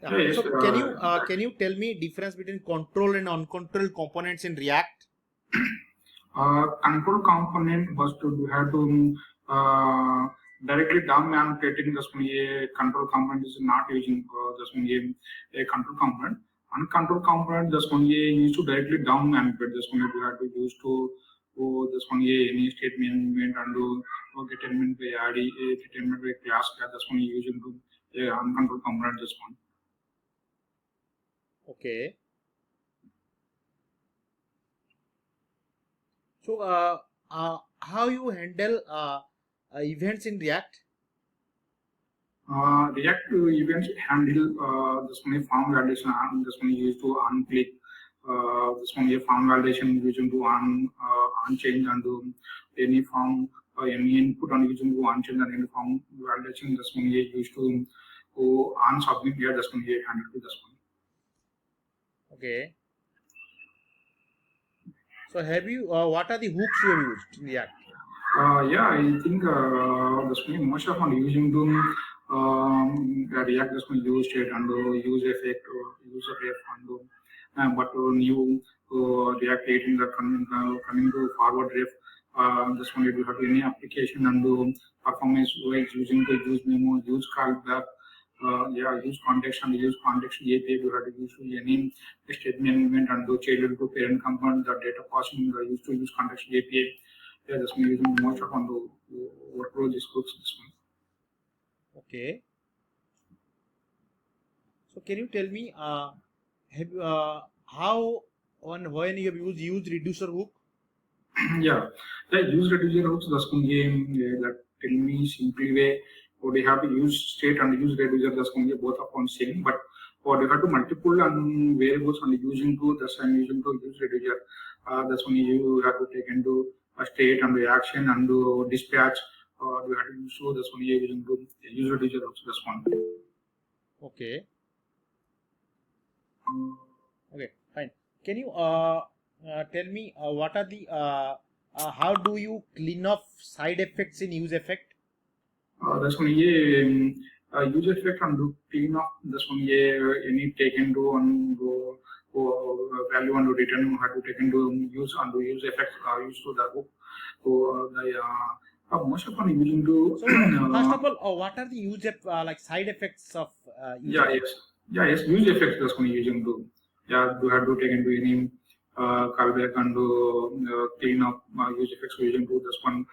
Yeah. Yeah, yes, So can you tell me difference between control and uncontrolled components in React? control component was to have to directly down manipulating just a control component is not using just a control component. Uncontrolled component just only used to directly down manipulate just only you have to use to just only any statement and do get element by add get element by class just only using to uncontrolled component just one. Okay. So how you handle events in React? React events handle this many form validation and this many used to unclick this many form validation using to unchange and do any form any input on using to unchange and any form validation this many used to unsubmit here this many handle to this one. Okay. So have you what are the hooks you have used in React? Yeah, I think this many most of them using to React this many use it and use effect or use of ref and but new React 18 that coming to forward ref. This one you have any application and performance wise using to use memo, use callback, yeah, use context and use context API. You have to use any statement and do child to parent component, the data passing. Used to use context API. Yeah, that's me using most of on the workflow. This looks this one. Okay. So can you tell me have how on when you have used reducer hook? Yeah, the use reducer hooks the school game that tell me simply way or they have to use state and use reducer the school both upon same, but or they have to multiple and variables and using to the same using to use reducer. That's when you have to take into a state and the action and do dispatch. You have to use so that's when you using to use reducer hooks this one. Okay. Okay. Fine. Can you tell me what are the how do you clean off side effects in use effect? That's one yeah, user effect and do clean up this one yeah, any taken to and go value and return how to take into use and do use effects are used to the book. So the most of them using to So first of all, what are the like side effects of use yeah effect? yes yeah yes use effects that's one using to yeah do have to take into any callback and do clean up use effects using to this one.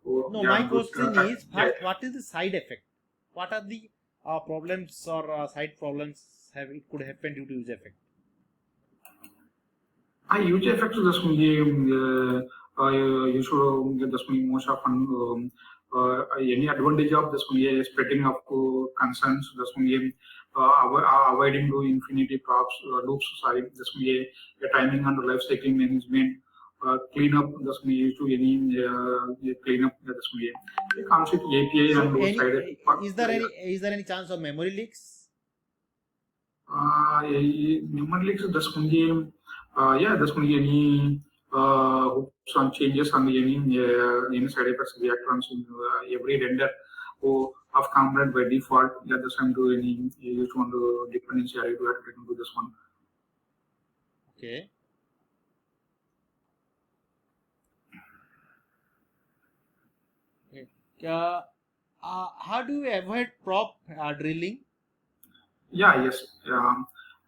So, No, my yeah, good. question is Yeah. first, what is the side effect? What are the problems or side problems have it could happen due to use effect? Huge effects das you should get this most often any advantage of this spreading of concerns this avoiding to infinity props loops sorry this timing and life cycle management clean up this used to any clean up this it comes with API So and those any side effects. is there any chance of memory leaks? Human leaks that's yeah, that's going to be any some changes on the any side effects reactants in every render or of component by default. Yeah, that's time to any used one to dependency array to have to do this one. Okay. Okay. How do you avoid prop drilling? Yeah, yes.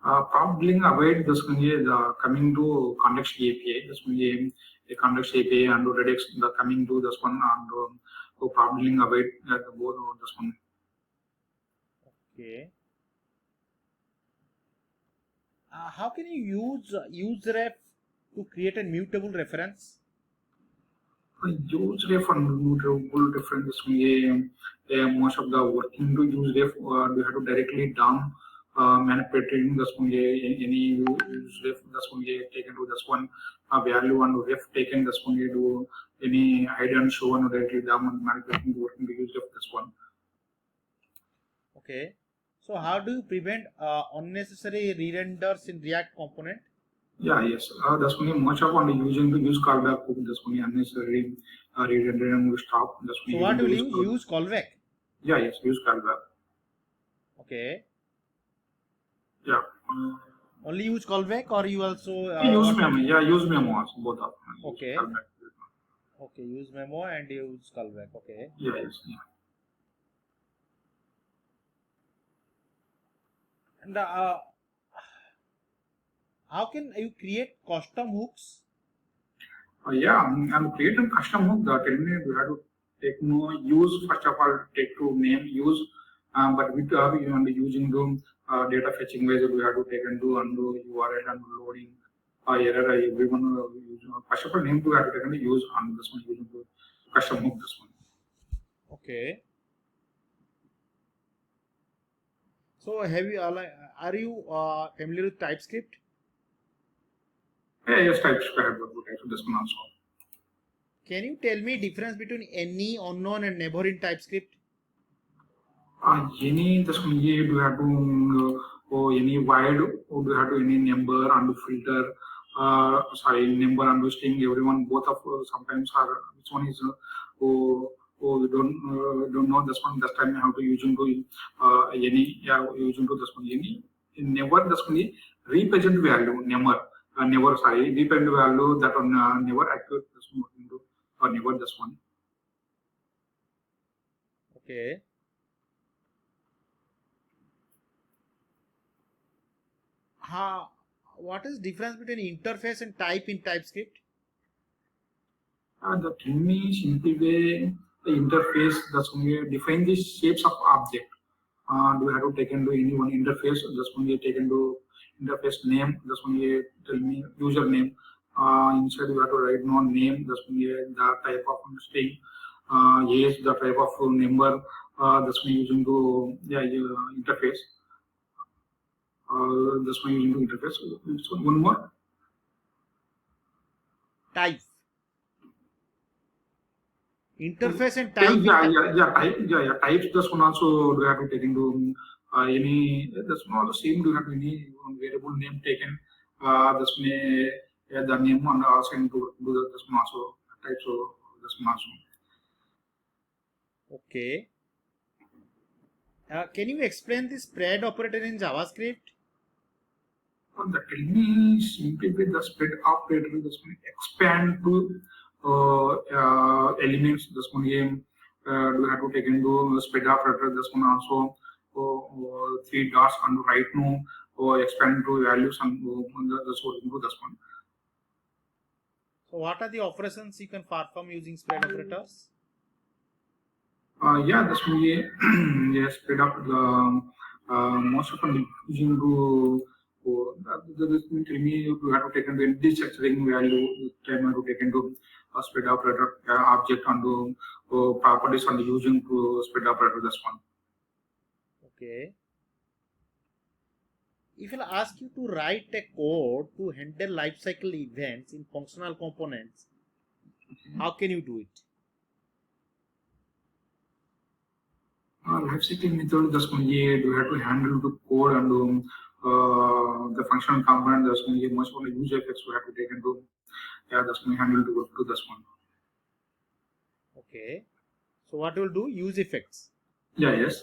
Probably avoid this the coming to context API. This will be a context API and Redux the coming to this one and probably avoid both of this one. Okay. How can you use useref to create a mutable reference? Use ref and mutable difference most of the working to use ref we have to directly down manipulating this one any use ref this one taken to this one value and ref taken this one do any hide and show and directly down and manipulating to working to use ref this one. Okay. So how do you prevent unnecessary re-renders in React component? Yeah, yes. That's only much of on using to use callback hook. That's only unnecessary redundant and we stop. That's So only what using to will use you callback. use callback? Yeah, yes, use callback. Okay. Yeah. Only use callback, or you also Use memo. Yeah, use memo also, both of them. Use okay. callback. Okay, use memo and use callback. Okay. Yeah, yes. Yeah. And how can you create custom hooks? Yeah, I'm creating custom hook. The tell me we have to take no use first of all take to name use, but with you know, using the data fetching ways we have to take and do undo URL and loading error everyone use first of all name to have to take and use on this one using the custom hook this one. Okay. So have you are you familiar with TypeScript? Yeah, yes, TypeScript this one also. Can you tell me difference between any, unknown, and never in TypeScript? Any this one you do have to any wide or do have to any number and filter sorry number and string everyone both of sometimes are which one is we don't know this one this time I have to use into any yeah use into this one any never this one represent value never sorry represent value that on never accurate this one into or never this one. Okay. What is difference between interface and type in TypeScript? The thing is simply the interface that's when we define the shapes of object. Do we have to take into any one interface? That's when we take into interface name. That's when we tell me username. Inside we have to write no name. That's when we the type of string. Yes, the type of number. That's when using to yeah interface. That's when using to interface. So one more. Type. Interface and type. Yeah. Types. This one also do have to take into any. This one also same do have any variable name taken. This may the name and also into do this one also types of this one also. Okay. Can you explain the spread operator in JavaScript? The tell simply with the spread operator. This one expand to elements. This one game do have to take into spread operator. This one also three dots and right now or expand to values and that's what into this one. So what are the operations you can perform using spread operators? Yeah, that's me. Yeah, spread up the most of them using to this tell me you have to take into destructuring value time to take into spread operator object and properties and using to spread operator this one. Okay. If I'll ask you to write a code to handle lifecycle events in functional components, how can you do it? Lifecycle method that's going to have to handle the code and the functional component that's going to much more user effects we have to take into yeah that's going to handle to this one. Okay. So what will do? Use effects. Yeah, yes.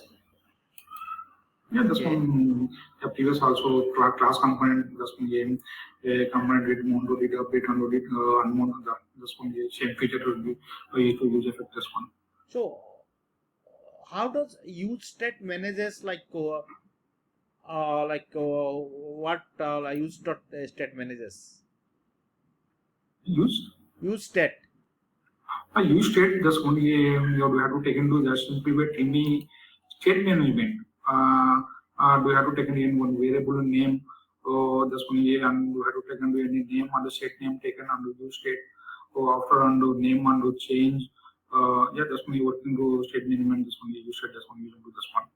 Yeah, this Okay. one the previous also class component this one game component with mono did update and did unmono this one same feature will be used to use effect this one. So how does use state manages like what use state manages? Use state. Use state this one you have to take into just simply with any state management. Do you have to take in one variable name this one and you have to take into any name and the state name taken and use state after undo name and change. Yeah, this one you working to state management this one you said this one using to this one.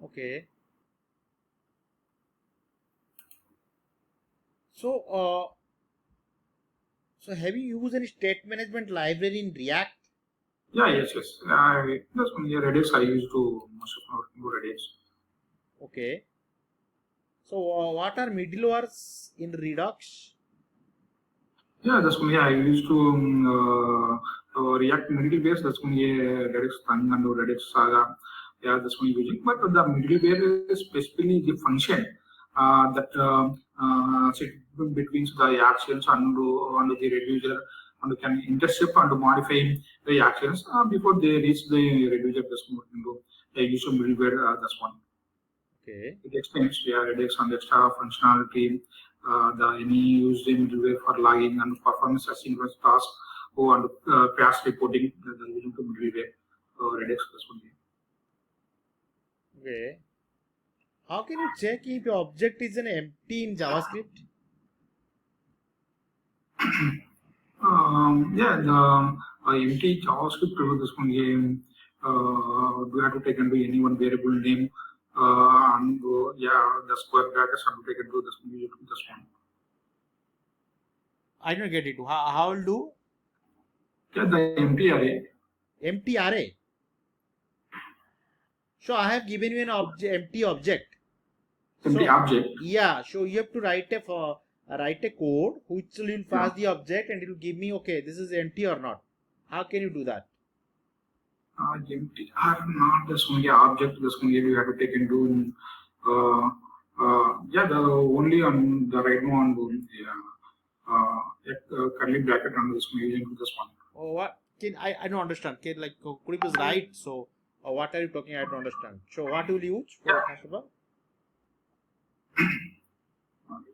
Okay. So so have you used any state management library in React? Yeah, yes. This one here Redux I used to most of Redux. Okay. So what are middlewares in Redux? Yeah, that's one I used to React middle base. That's one Redux running under Redux Saga. this one using. But the middleware is specifically the function that sit between the actions and the reducer, and can intercept and modify the actions before they reach the reducer. This one, the user middleware. This one. Okay. It extends Redux and extra functionality. The any used in middleware for logging and performance asynchronous tasks and crash reporting. The using to middleware Redux. This one. Okay. How can you check if your object is an empty in JavaScript? The empty JavaScript to this one game. We have to take into any one variable name and the square brackets have to take into this one. I don't get it. How will do? Yeah, the empty array. Empty array. So I have given you an empty object. Empty object. Yeah. So you have to write a code which will pass the object and it will give me, okay, this is empty or not. How can you do that? Empty are not this one. Object. This one you have to take into. The only on the right one. Curly bracket on this one using this one. Oh, what? I don't understand. Could you please write? So, what are you talking? I don't understand. So, what will you use for first of all?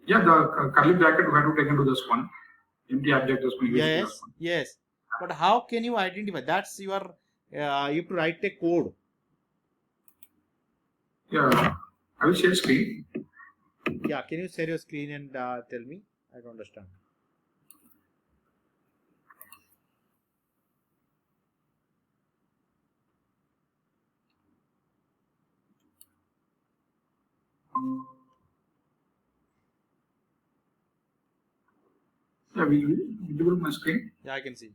The curly bracket we have to take into this one. Empty object is going to use this one. Yes. But how can you identify? That's your. You have to write a code. Yeah, I will share screen. Yeah, can you share your screen and tell me? I don't understand. Yeah, visible my screen. Yeah, I can see.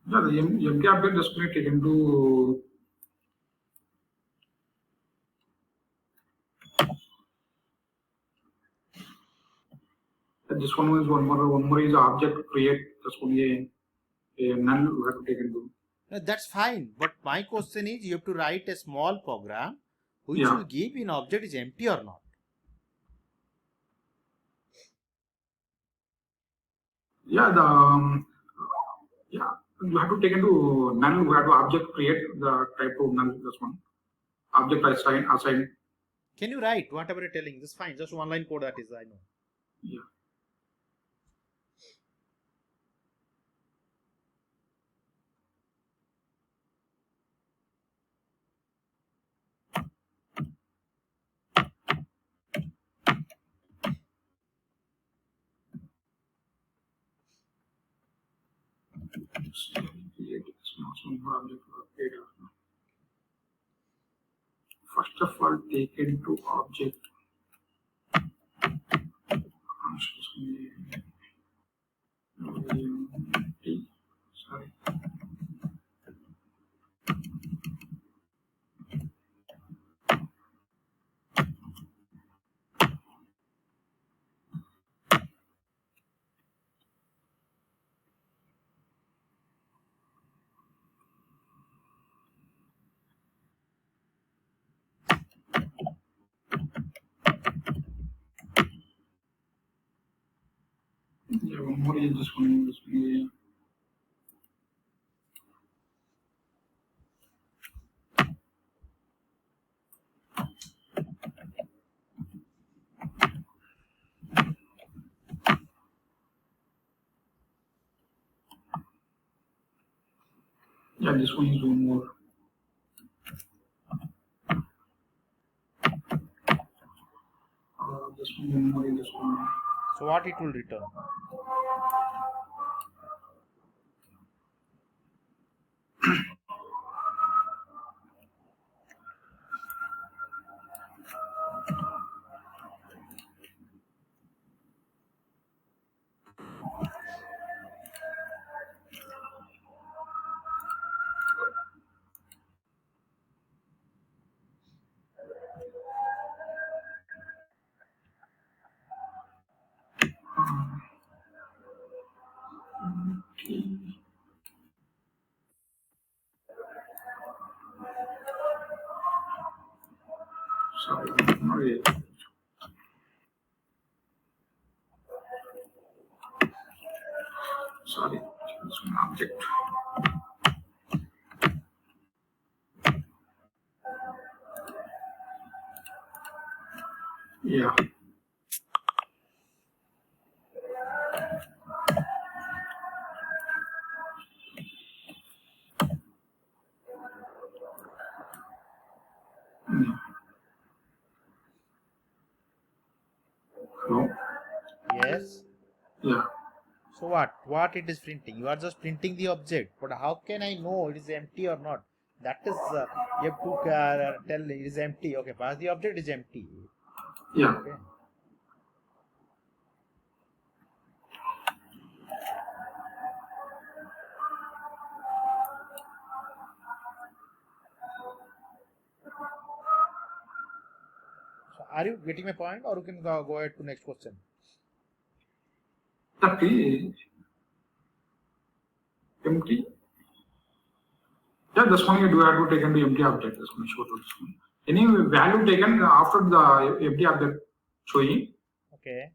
Yeah, the empty object is going to take into. This one is one more is object create. That's only a null we have to take into. That's fine. But my question is, you have to write a small program which will give an object is empty or not. Yeah, you have to take into null. We have to object create the type of null. This one object assign. Can you write whatever you're telling? That's fine. Just one line code that is, I know. Yeah. First of all, take it to object. Sorry. Yeah, one more is this one. Yeah, this one is one more. This one more in this one. So what it will return? Sorry, not yet. Sorry, this one object. Yeah. Hello? Yes. Yeah. So what it is printing? You are just printing the object, but how can I know it is empty or not? That is you have to tell it is empty. Okay, pass the object is empty. Yeah. Okay. So are you getting my point, or you can go ahead to next question? The tree is empty. Yeah, this one you do have to take the empty object. This one show to this one. Any value taken after the empty object showing. Okay.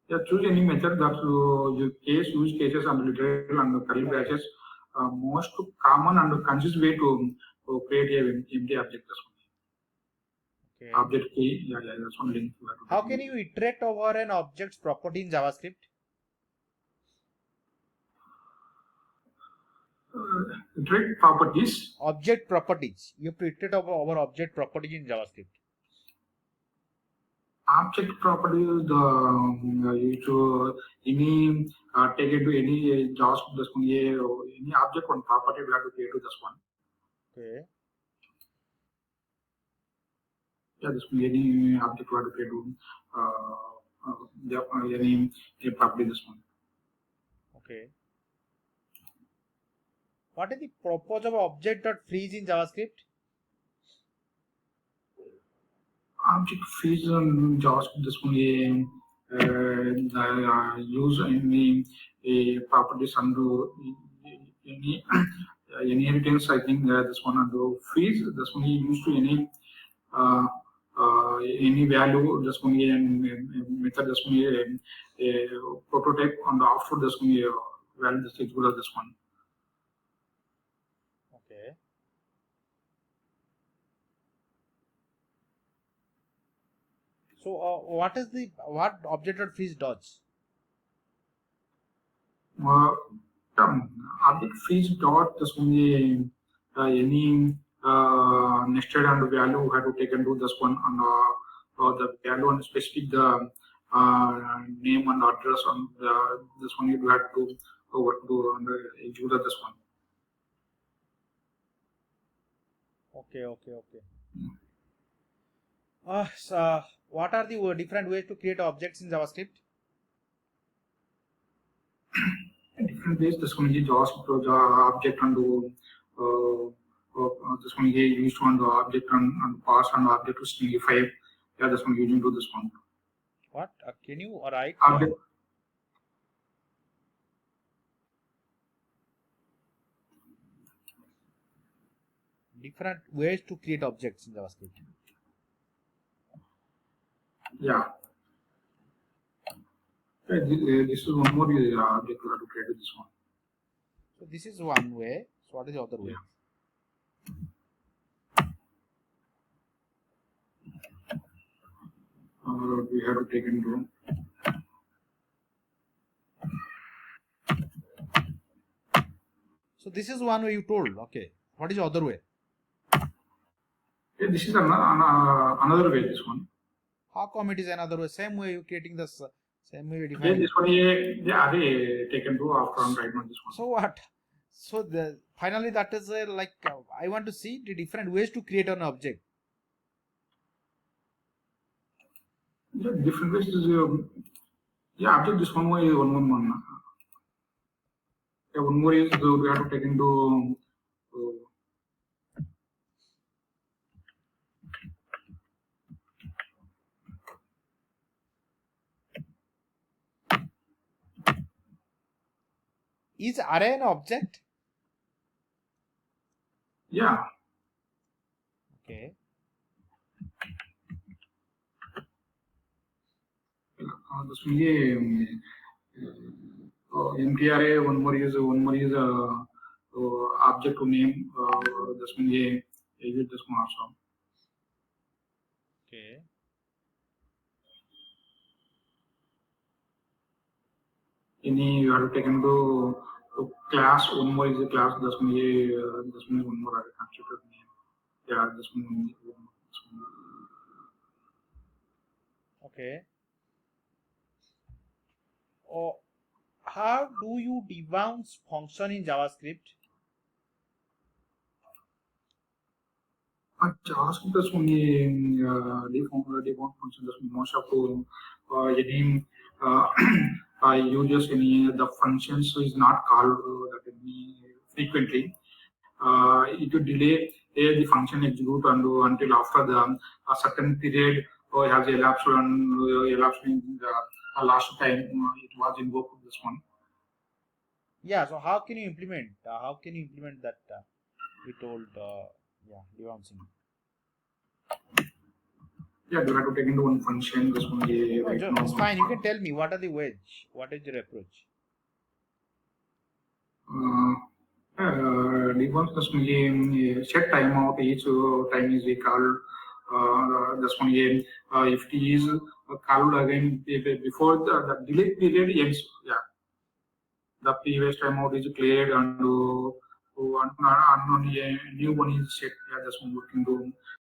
Yeah, choose any method that you case, use cases and literal and curly braces. Most common and consist way to create a empty object. This one. Okay. Object key. Yeah, that's one link. How can you iterate over an object's property in JavaScript? Iterate properties. Object properties. You have to iterate over object properties in JavaScript. Object property is you to any take it to any JavaScript this one or any object one property we have to create to this one. Okay. Yeah, this one any object we have to create to any property this one. Okay. What is the purpose of object.freeze in JavaScript? Object freeze in JavaScript this one use any properties under any inheritance. I think this one under freeze. This one used to any value. This one method. This one prototype on the after this one value this is good as this one. Okay. So what object.freeze does? Object freeze dot this one any nested and value had to take and do this one and the value and specific the name and address on this one. You have to work to execute this one. Okay. So what are the different ways to create objects in JavaScript? Different ways. This one is JavaScript object and this one is used on the object and pass and object to stringify. Yeah, this one using to this one. What? Can you write? Object. Different ways to create objects in JavaScript. Yeah. This is one more object we have to create this one. So this is one way. So what is the other way? We have to take into. So this is one way you told. Okay. What is the other way? Yeah, this is another way. This one. How come it is another way? Same way you creating this. Same way you Yeah, define. this one. Yeah, they taken to after and right now this one. So what? So the finally that is like I want to see the different ways to create an object. Yeah, different ways is yeah, object this one way, one. Yeah, one more is we have to take into Is array an object? yeah. Okay. This one empty array. One more is object to name. This one exit this one also. Okay. Any you have to take into class. One more is a class. This one is one more constructor name. Yeah, this one. Okay. Oh, how do you debounce function in JavaScript? JavaScript this one default function. This one most of to any uses any the functions is not called that any frequently. It will delay the function execute until after the a certain period has elapsed and elapsed in the last time it was invoked this one. Yeah. So how can you implement? How can you implement that? We told yeah, debouncing. Yeah, you have to take into one function. This one right now. It's fine. You can tell me what are the ways. What is your approach? Debounce this one set timeout each time is called. This one if it is called again before the delay period ends. Yeah, the previous timeout is cleared and new one is set. Yeah, this one working to